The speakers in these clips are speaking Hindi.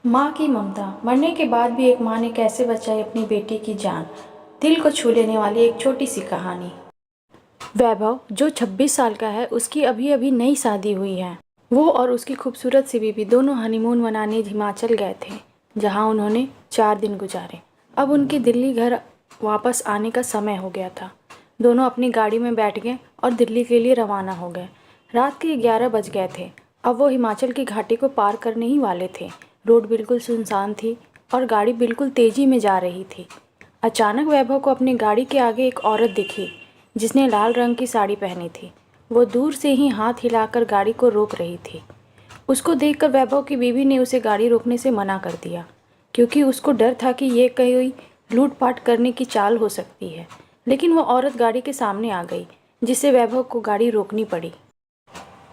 माँ की ममता। मरने के बाद भी एक माँ ने कैसे बचाई अपनी बेटी की जान। दिल को छू लेने वाली एक छोटी सी कहानी। वैभव जो 26 साल का है, उसकी अभी अभी नई शादी हुई है। वो और उसकी खूबसूरत सी बीवी दोनों हनीमून मनाने हिमाचल गए थे, जहाँ उन्होंने 4 दिन गुजारे। अब उनके दिल्ली घर वापस आने का समय हो गया था। दोनों अपनी गाड़ी में बैठ गए और दिल्ली के लिए रवाना हो गए। रात के 11 बज गए थे। अब वो हिमाचल की घाटी को पार करने ही वाले थे। रोड बिल्कुल सुनसान थी और गाड़ी बिल्कुल तेज़ी में जा रही थी। अचानक वैभव को अपनी गाड़ी के आगे एक औरत दिखी, जिसने लाल रंग की साड़ी पहनी थी। वो दूर से ही हाथ हिलाकर गाड़ी को रोक रही थी। उसको देखकर वैभव की बीवी ने उसे गाड़ी रोकने से मना कर दिया, क्योंकि उसको डर था कि ये कोई लूटपाट करने की चाल हो सकती है। लेकिन वो औरत गाड़ी के सामने आ गई, जिससे वैभव को गाड़ी रोकनी पड़ी।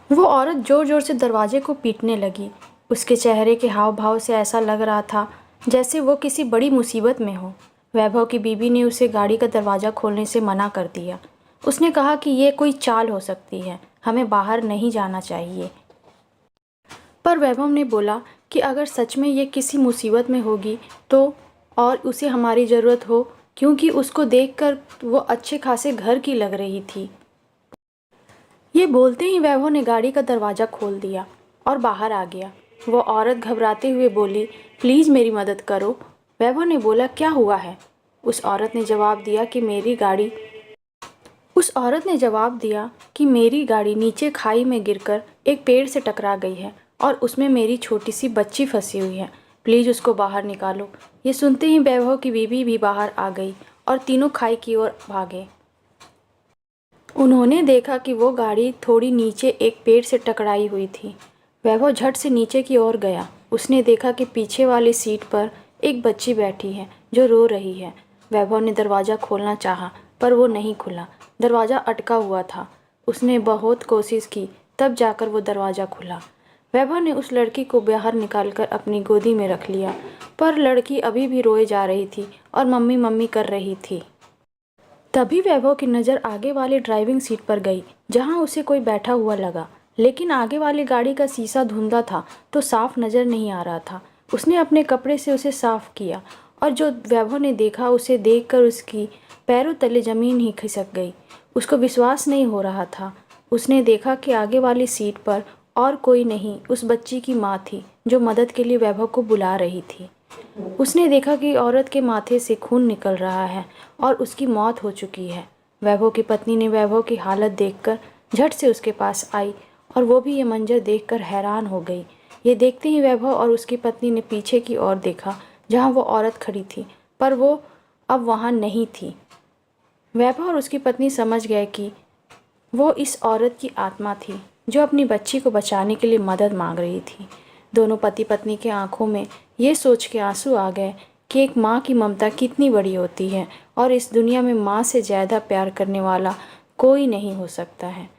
वो औरत ज़ोर ज़ोर से दरवाजे को पीटने लगी। उसके चेहरे के हाव भाव से ऐसा लग रहा था जैसे वो किसी बड़ी मुसीबत में हो। वैभव की बीवी ने उसे गाड़ी का दरवाज़ा खोलने से मना कर दिया। उसने कहा कि ये कोई चाल हो सकती है, हमें बाहर नहीं जाना चाहिए। पर वैभव ने बोला कि अगर सच में ये किसी मुसीबत में होगी तो, और उसे हमारी ज़रूरत हो, क्योंकि उसको देखकर वो अच्छे खासे घर की लग रही थी। ये बोलते ही वैभव ने गाड़ी का दरवाज़ा खोल दिया और बाहर आ गया। वो औरत घबराते हुए बोली, प्लीज़ मेरी मदद करो। वैभव ने बोला, क्या हुआ है? उस औरत ने जवाब दिया कि मेरी गाड़ी नीचे खाई में गिरकर एक पेड़ से टकरा गई है और उसमें मेरी छोटी सी बच्ची फंसी हुई है। प्लीज़ उसको बाहर निकालो। ये सुनते ही वैभव की बीवी भी बाहर आ गई और तीनों खाई की ओर भागे। उन्होंने देखा कि वो गाड़ी थोड़ी नीचे एक पेड़ से टकराई हुई थी। वैभव झट से नीचे की ओर गया। उसने देखा कि पीछे वाली सीट पर एक बच्ची बैठी है जो रो रही है। वैभव ने दरवाज़ा खोलना चाहा, पर वो नहीं खुला। दरवाज़ा अटका हुआ था। उसने बहुत कोशिश की, तब जाकर वो दरवाज़ा खुला। वैभव ने उस लड़की को बाहर निकालकर अपनी गोदी में रख लिया, पर लड़की अभी भी रोए जा रही थी और मम्मी मम्मी कर रही थी। तभी वैभव की नज़र आगे वाली ड्राइविंग सीट पर गई, जहां उसे कोई बैठा हुआ लगा। लेकिन आगे वाली गाड़ी का शीशा धुंधला था, तो साफ नज़र नहीं आ रहा था। उसने अपने कपड़े से उसे साफ किया और जो वैभव ने देखा, उसे देखकर उसकी पैरों तले ज़मीन ही खिसक गई। उसको विश्वास नहीं हो रहा था। उसने देखा कि आगे वाली सीट पर और कोई नहीं, उस बच्ची की माँ थी, जो मदद के लिए वैभव को बुला रही थी। उसने देखा कि औरत के माथे से खून निकल रहा है और उसकी मौत हो चुकी है। वैभव की पत्नी ने वैभव की हालत देखकर झट से उसके पास आई और वो भी ये मंजर देखकर हैरान हो गई। ये देखते ही वैभव और उसकी पत्नी ने पीछे की ओर देखा, जहाँ वो औरत खड़ी थी, पर वो अब वहाँ नहीं थी। वैभव और उसकी पत्नी समझ गए कि वो इस औरत की आत्मा थी, जो अपनी बच्ची को बचाने के लिए मदद मांग रही थी। दोनों पति पत्नी के आंखों में ये सोच के आंसू आ गए कि एक माँ की ममता कितनी बड़ी होती है और इस दुनिया में माँ से ज़्यादा प्यार करने वाला कोई नहीं हो सकता है।